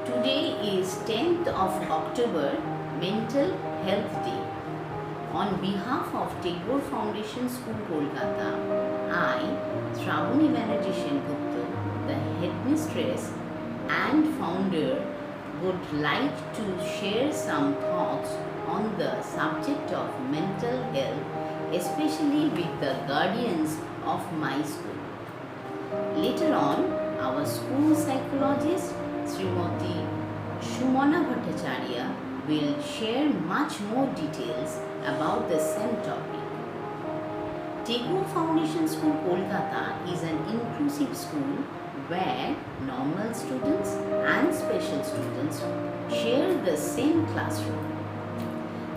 Today is 10th of October, Mental Health Day. On behalf of Tagore Foundation School, Kolkata, I, Ms.Srabani Banerjee, the headmistress and founder, would like to share some thoughts on the subject of mental health, especially with the guardians of my school. Later on, our school psychologist, Srimati Shumana Bhattacharya, will share much more details about the same topic. Tagore Foundation School, Kolkata is an inclusive school where normal students and special students share the same classroom.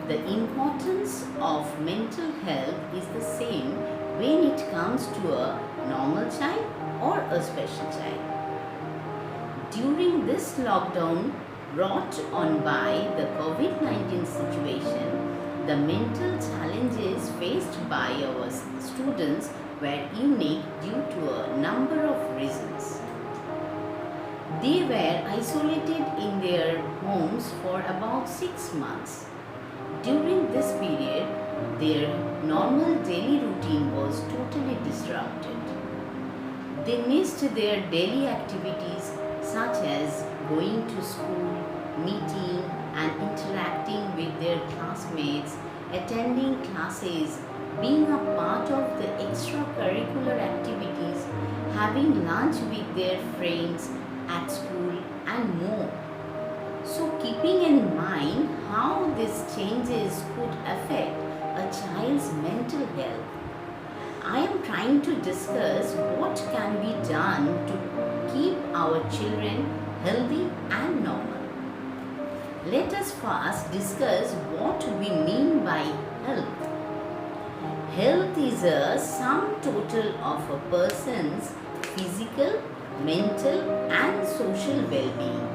The importance of mental health is the same when it comes to a normal child or a special child. During this lockdown brought on by the COVID-19 situation, the mental challenges faced by our students were unique due to a number of reasons. They were isolated in their homes for about 6 months. During this period, their normal daily routine was totally disrupted. They missed their daily activities such as going to school, meeting and interacting with their classmates, attending classes, being a part of the extracurricular activities, having lunch with their friends at school and more. So keeping in mind how these changes could affect a child's mental health, I am trying to discuss what can be done to keep our children healthy and normal. Let us first discuss what we mean by health. Health is a sum total of a person's physical, mental and social well-being.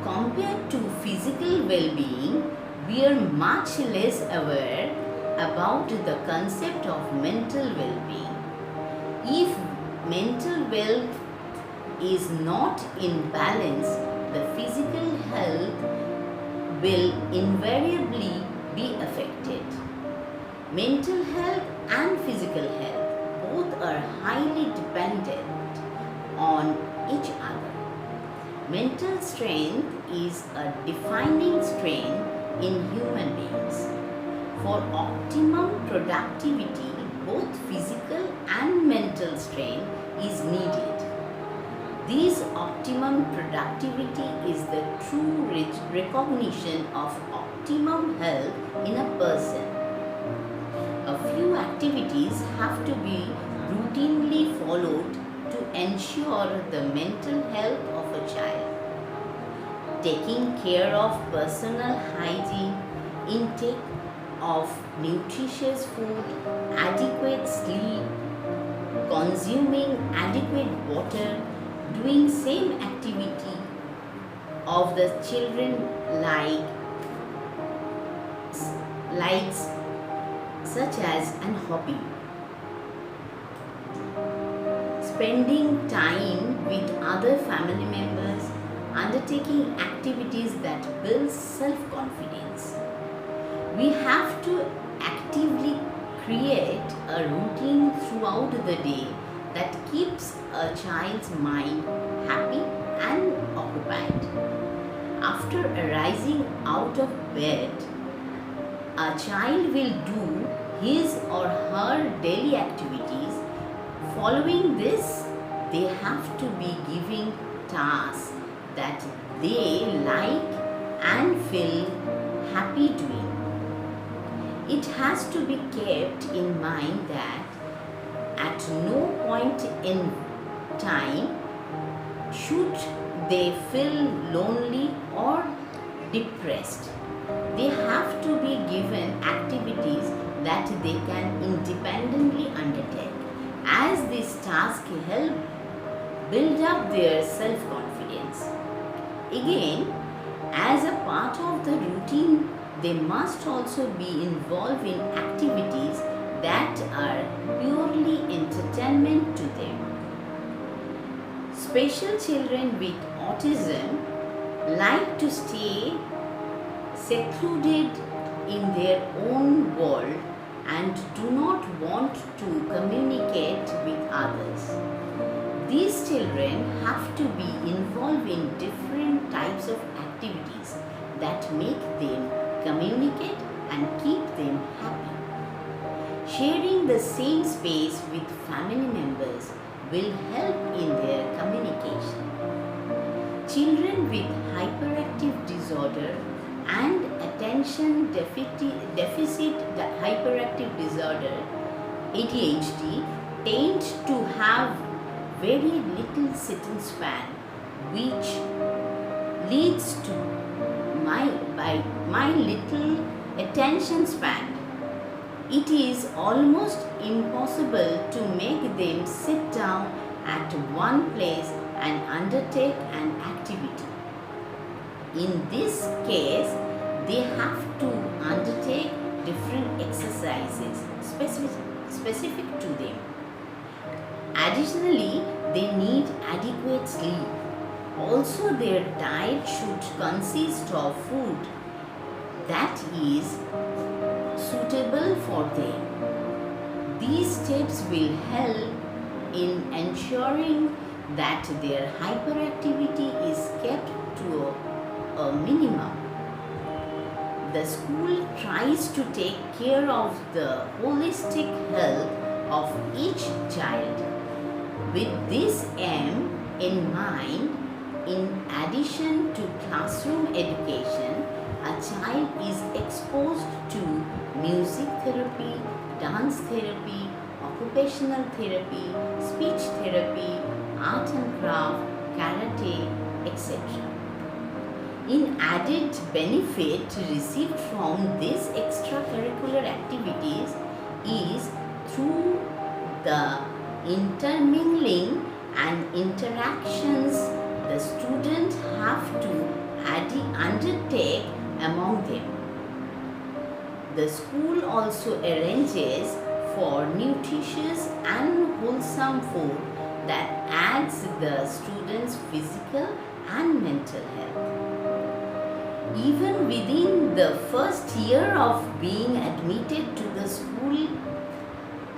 Compared to physical well-being, we are much less aware about the concept of mental well-being. If mental wealth is not in balance, the physical health will invariably be affected. Mental health and physical health both are highly dependent on each other. Mental strength is a defining strength in human beings. For optimum productivity, both physical and mental strength is needed. This optimum productivity is the true recognition of optimum health in a person. A few activities have to be routinely followed to ensure the mental health of a child. Taking care of personal hygiene, intake of nutritious food, adequate sleep, consuming adequate water, doing same activity of the children likes such as an hobby. Spending time with other family members, undertaking activities that build self-confidence. We have to actively create a routine throughout the day that keeps a child's mind happy and occupied. After arising out of bed, a child will do his or her daily activities. Following this, they have to be giving tasks that they like and feel happy doing. It has to be kept in mind that at no point in time should they feel lonely or depressed. They have to be given activities that they can independently undertake, as this task help build up their self-confidence. Again, as a part of the routine, they must also be involved in activities that are purely entertainment to them. Special children with autism like to stay secluded in their own world and do not want to communicate with others. These children have to be involved in different types of activities that make them communicate and keep them happy. Sharing the same space with family members will help in their communication. Children with hyperactive disorder and attention deficit hyperactive disorder ADHD tend to have very little sitting span, which leads to my little attention span. It is almost impossible to make them sit down at one place and undertake an activity. In this case, they have to undertake different exercises specific to them. Additionally, they need adequate sleep. Also, their diet should consist of food that is suitable for them. These steps will help in ensuring that their hyperactivity is kept to a minimum. The school tries to take care of the holistic health of each child. With this aim in mind, in addition to classroom education, a child is exposed to music therapy, dance therapy, occupational therapy, speech therapy, art and craft, karate, etc. In added benefit received from these extracurricular activities is through the intermingling and interactions the students have to undertake among them. The school also arranges for nutritious and wholesome food that adds the students' physical and mental health. Even within the first year of being admitted to the school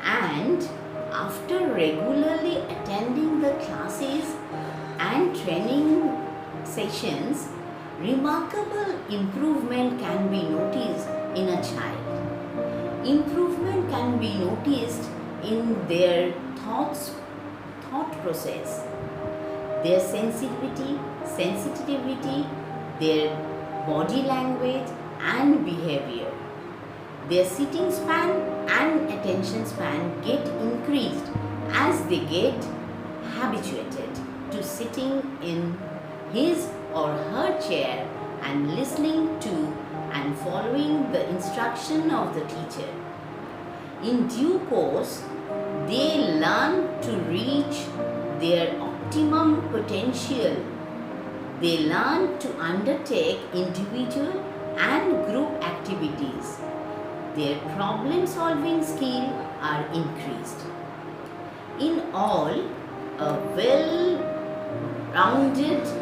and after regularly attending the classes and training sessions, remarkable improvement can be noticed in a child. Improvement can be noticed in their thought process, their sensitivity, their body language and behavior. Their sitting span and attention span get increased as they get habituated to sitting in his or her chair and listening to and following the instruction of the teacher. In due course, they learn to reach their optimum potential. They learn to undertake individual and group activities. Their problem-solving skills are increased. In all, a well-rounded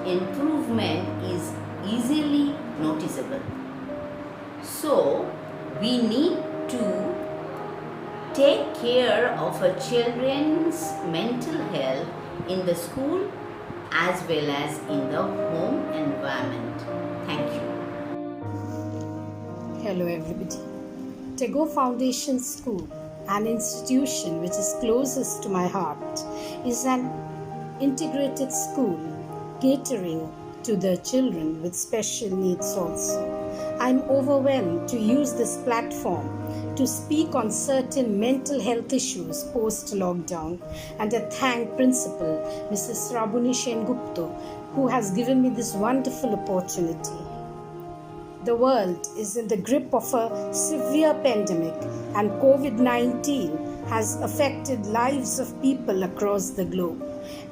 improvement is easily noticeable. So, we need to take care of a children's mental health in the school as well as in the home environment. Thank you. Hello everybody. Tagore Foundation School, an institution which is closest to my heart, is an integrated school catering to the children with special needs also. I'm overwhelmed to use this platform to speak on certain mental health issues post-lockdown, and I thank Principal Ms.Srabani Banerjee, who has given me this wonderful opportunity. The world is in the grip of a severe pandemic, and COVID-19 has affected lives of people across the globe.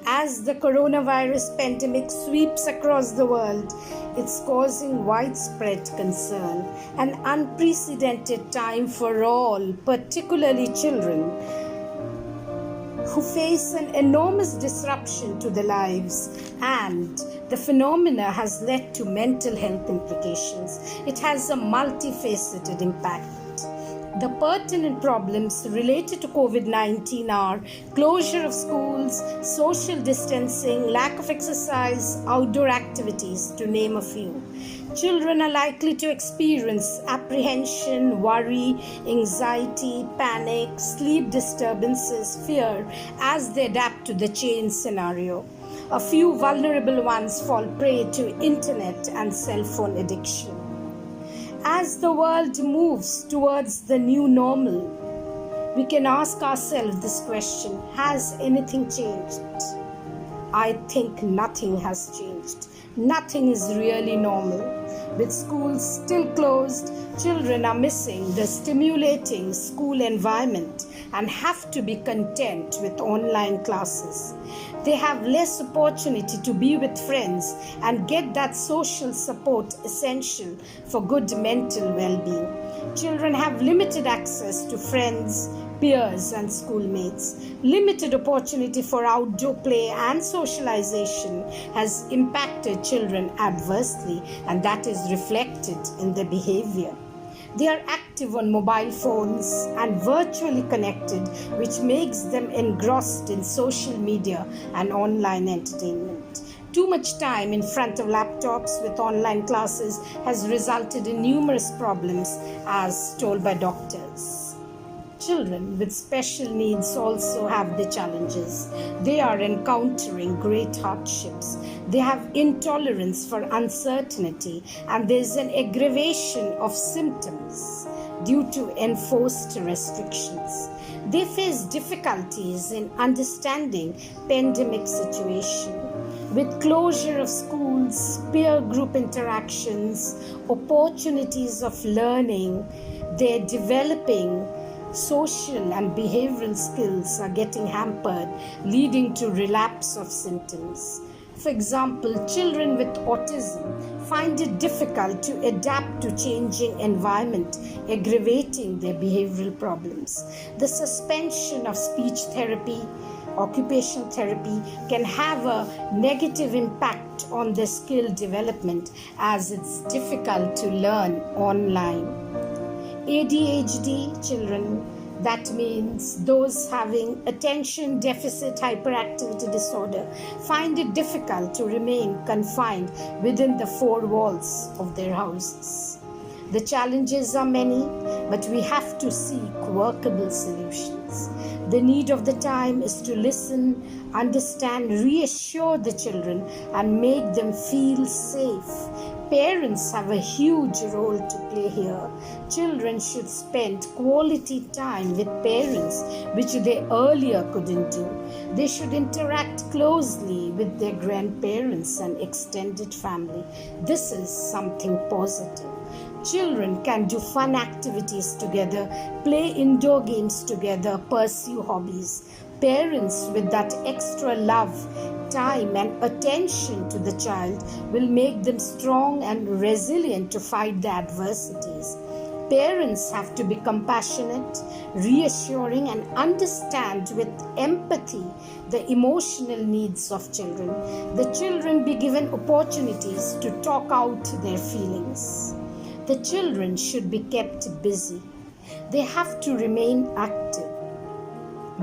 As the coronavirus pandemic sweeps across the world, it's causing widespread concern, an unprecedented time for all, particularly children, who face an enormous disruption to their lives, and the phenomena has led to mental health implications. It has a multifaceted impact. The pertinent problems related to COVID-19 are closure of schools, social distancing, lack of exercise, outdoor activities, to name a few. Children are likely to experience apprehension, worry, anxiety, panic, sleep disturbances, fear as they adapt to the changed scenario. A few vulnerable ones fall prey to internet and cell phone addiction. As the world moves towards the new normal, we can ask ourselves this question: has anything changed? I think nothing has changed. Nothing is really normal. With schools still closed, children are missing the stimulating school environment and have to be content with online classes. They have less opportunity to be with friends and get that social support essential for good mental well-being. Children have limited access to friends, peers and schoolmates. Limited opportunity for outdoor play and socialization has impacted children adversely, and that is reflected in their behavior. They are active on mobile phones and virtually connected, which makes them engrossed in social media and online entertainment. Too much time in front of laptops with online classes has resulted in numerous problems, as told by doctors. Children with special needs also have the challenges. They are encountering great hardships. They have intolerance for uncertainty, and there is an aggravation of symptoms due to enforced restrictions. They face difficulties in understanding pandemic situation. With closure of schools, peer group interactions, opportunities of learning, they're developing social and behavioral skills are getting hampered, leading to relapse of symptoms. For example, children with autism find it difficult to adapt to changing environment, aggravating their behavioral problems. The suspension of speech therapy, occupational therapy can have a negative impact on their skill development, as it's difficult to learn online. ADHD children, that means those having attention deficit hyperactivity disorder, find it difficult to remain confined within the four walls of their houses. The challenges are many, but we have to seek workable solutions. The need of the time is to listen, understand, reassure the children, and make them feel safe. Parents have a huge role to play here. Children should spend quality time with parents, which they earlier couldn't do. They should interact closely with their grandparents and extended family. This is something positive. Children can do fun activities together, play indoor games together, pursue hobbies. Parents with that extra love, time and attention to the child will make them strong and resilient to fight the adversities. Parents have to be compassionate, reassuring, and understand with empathy the emotional needs of children. The children be given opportunities to talk out their feelings. The children should be kept busy. They have to remain active.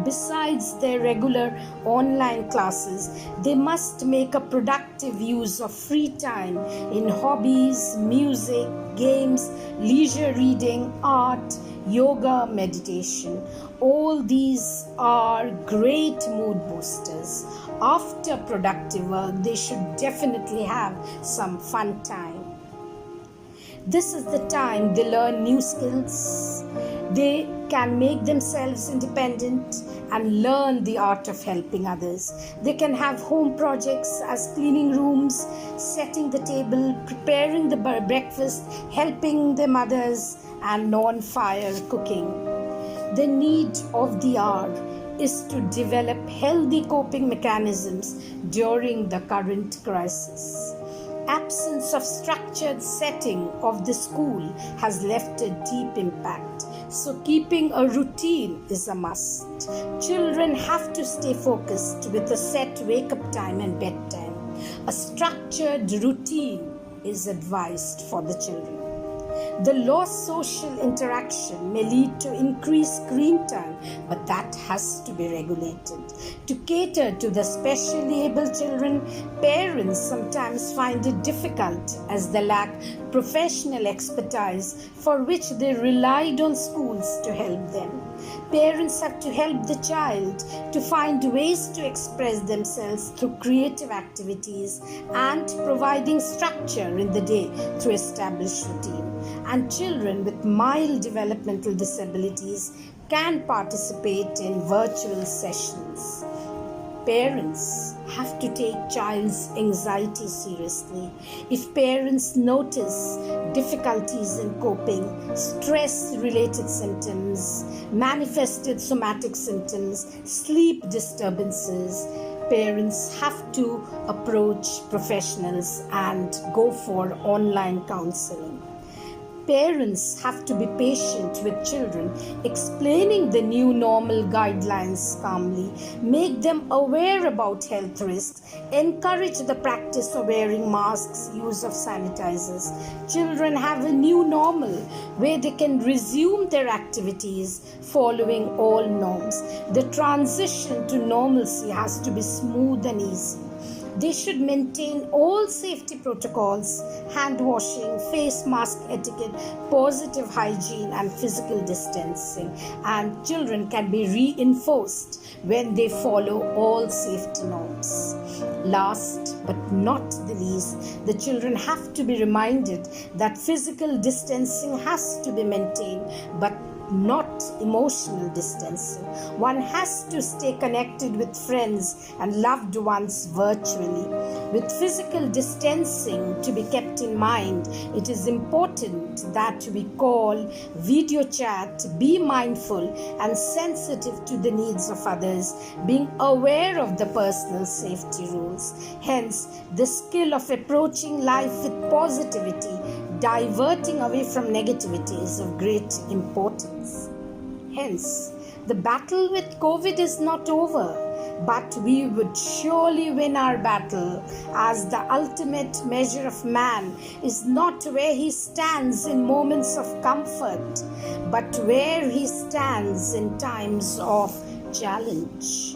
Besides their regular online classes, they must make a productive use of free time in hobbies, music, games, leisure reading, art, yoga, meditation. All these are great mood boosters. After productive work, they should definitely have some fun time. This is the time they learn new skills. They can make themselves independent and learn the art of helping others. They can have home projects as cleaning rooms, setting the table, preparing the breakfast, helping their mothers, and non-fire cooking. The need of the hour is to develop healthy coping mechanisms during the current crisis. absence of structured setting of the school has left a deep impact. So keeping a routine is a must. Children have to stay focused with a set wake-up time and bedtime. A structured routine is advised for the children. The lost social interaction may lead to increased screen time, but that has to be regulated. To cater to the specially able children, parents sometimes find it difficult as they lack professional expertise for which they relied on schools to help them. Parents have to help the child to find ways to express themselves through creative activities and providing structure in the day through established routine. And children with mild developmental disabilities can participate in virtual sessions. Parents have to take child's anxiety seriously. If parents notice difficulties in coping, stress-related symptoms, manifested somatic symptoms, sleep disturbances, parents have to approach professionals and go for online counseling. Parents have to be patient with children, explaining the new normal guidelines calmly, make them aware about health risks, encourage the practice of wearing masks, use of sanitizers. Children have a new normal where they can resume their activities following all norms. The transition to normalcy has to be smooth and easy. They should maintain all safety protocols, hand washing, face mask etiquette, positive hygiene and physical distancing. And children can be reinforced when they follow all safety norms. Last but not the least, the children have to be reminded that physical distancing has to be maintained, but not emotional distancing. One has to stay connected with friends and loved ones virtually. With physical distancing to be kept in mind, it is important that we call, video chat, be mindful and sensitive to the needs of others, being aware of the personal safety rules. Hence, the skill of approaching life with positivity, diverting away from negativity is of great importance. Hence, the battle with COVID is not over, but we would surely win our battle, as the ultimate measure of man is not where he stands in moments of comfort, but where he stands in times of challenge.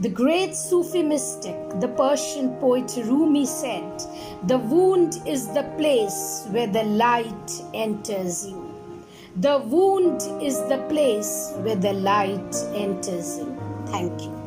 The great Sufi mystic, the Persian poet Rumi said, "The wound is the place where the light enters you." The wound is the place where the light enters you. Thank you.